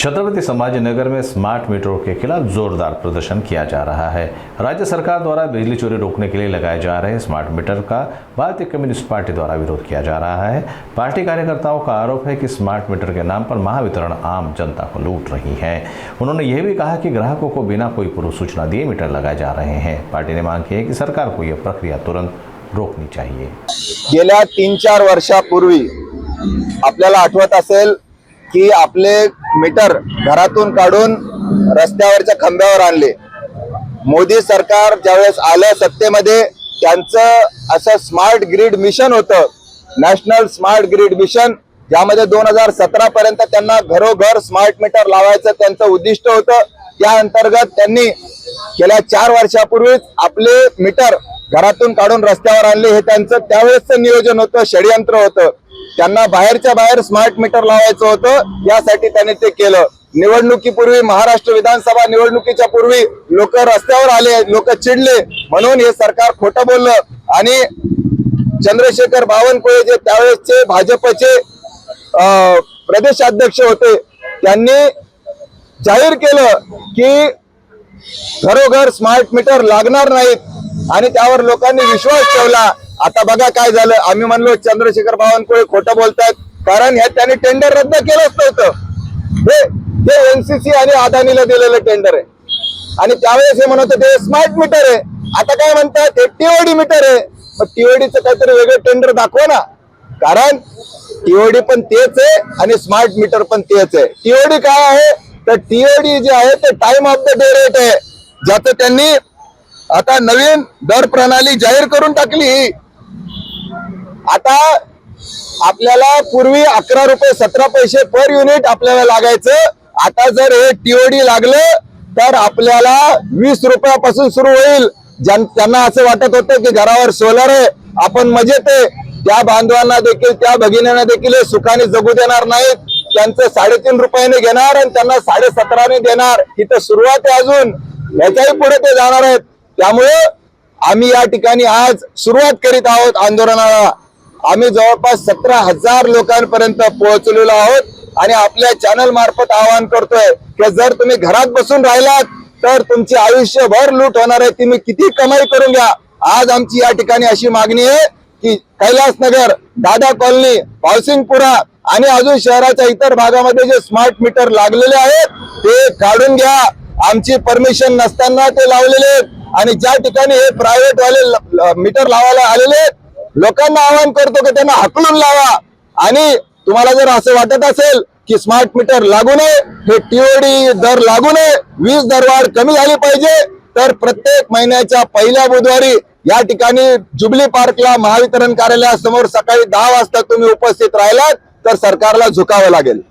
छत्रपति संभाजीनगर में स्मार्ट मीटरों के खिलाफ जोरदार प्रदर्शन किया जा रहा है। राज्य सरकार द्वारा बिजली चोरी रोकने के लिए लगाए जा रहे स्मार्ट मीटर का भारतीय कम्युनिस्ट पार्टी द्वारा विरोध किया जा रहा है। पार्टी कार्यकर्ताओं का आरोप है कि स्मार्ट मीटर के नाम पर महावितरण आम जनता को लूट रही है। उन्होंने यह भी कहा कि ग्राहकों को बिना कोई पूर्व सूचना दिए मीटर लगाए जा रहे हैं। पार्टी ने मांग की है कि सरकार को यह प्रक्रिया तुरंत रोकनी चाहिए। गेल्या 3-4 वर्षापूर्वी आपल्याला आठवत असेल की आपले मीटर घरातून काढून रस्त्यावरच्या खांब्यावर आणले। मोदी सरकार ज्यावेळेस आलं सत्तेमध्ये त्यांचं असं स्मार्ट ग्रिड मिशन होतं, नॅशनल स्मार्ट ग्रिड मिशन, ज्यामध्ये 2017 पर्यंत त्यांना घरोघर स्मार्ट मीटर लावायचं त्यांचं उद्दिष्ट होतं। त्या अंतर्गत त्यांनी गेल्या 4 वर्षापूर्वीच आपले मीटर घरातून काढून रस्त्यावर आणले। हे त्यांचं त्यावेळेसचं नियोजन होतं, षडयंत्र होतं। त्यांना बाहेरच्या बाहेर स्मार्ट मीटर लावायचं होतं, यासाठी त्यांनी ते केलं। निवडणुकीपूर्वी, महाराष्ट्र विधानसभा निवडणुकीच्या पूर्वी लोक रस्त्यावर आले, लोक चिडले, म्हणून हे सरकार खोटं बोललं। आणि चंद्रशेखर बावनकुळे जे त्यावेळेसचे भाजपचे प्रदेशाध्यक्ष होते, त्यांनी जाहीर केलं की घरोघर स्मार्ट मीटर लागणार नाहीत आणि त्यावर लोकांनी विश्वास ठेवला। आता बघा काय झालं। आम्ही म्हणलो चंद्रशेखर बावनकुळे खोटं बोलतात, कारण हे त्यांनी टेंडर रद्द केलंच नव्हतं। हे एनसीसी आणि अदानीला दिलेलं टेंडर आहे आणि त्यावेळेस हे म्हणत होते स्मार्ट मीटर आहे। आता काय म्हणतात ते टीओडी मीटर आहे। मग टीओडीचं काहीतरी वेगळं टेंडर दाखवा ना, कारण टीओडी पण तेच आहे आणि स्मार्ट मीटर पण तेच आहे। टीओडी काय आहे तर टीओडी जे आहे ते time of the day rate आहे, ज्याचं त्यांनी आता नवीन दर प्रणाली जाहीर करून टाकली। आता आपल्याला पूर्वी 11 रुपये 17 पैसे पर युनिट आपल्याला लागायचं, आता जर हे टीओडी लागलं तर आपल्याला 20 रुपयापासून सुरू होईल। त्यांना असं वाटत होतं की घरावर सोलर आहे, आपण मजेत आहे, त्या बांधवांना देखील, त्या भगिनींना देखील सुखाने जगू देणार नाहीत। त्यांचं 3.5 रुपयाने घेणार आणि त्यांना 17.5 देणार। इथं सुरुवात आहे, अजून याच्याही पुढे ते जाणार आहेत। त्यामुळे आम्ही या ठिकाणी आज सुरुवात करीत आहोत आंदोलनाला। आम्ही जवळपास 17,000 लोकांपर्यंत पोहोचलेलो आहोत आणि आपल्या चॅनल मार्फत आवाहन करतोय की जर तुम्ही घरात बसून राहिलात तर तुमची आयुष्यभर लूट होणार आहे। तुम्ही किती कमाई करून घ्या। आज आमची या ठिकाणी अशी मागणी आहे की कैलासनगर, दादा कॉलनी, पावसिंगपुरा आणि अजून शहराच्या इतर भागामध्ये जे स्मार्ट मीटर लागलेले आहेत ते काढून घ्या। आमची परमिशन नसताना ते लावलेले आहेत आणि ज्या ठिकाणी हे प्रायव्हेट वाले मीटर लावायला आलेले लोकांना आवाहन करतो की त्यांना हाकलून लावा। आणि तुम्हाला जर असं वाटत असेल की स्मार्ट मीटर लागू नये, हे टीओडी दर लागू नये, वीज दरवाढ कमी झाली पाहिजे, तर प्रत्येक महिन्याच्या पहिल्या बुधवारी या ठिकाणी जुबली पार्कला महावितरण कार्यालयासमोर सकाळी 10 वाजता तुम्ही उपस्थित राहिलात तर सरकारला झुकावं लागेल।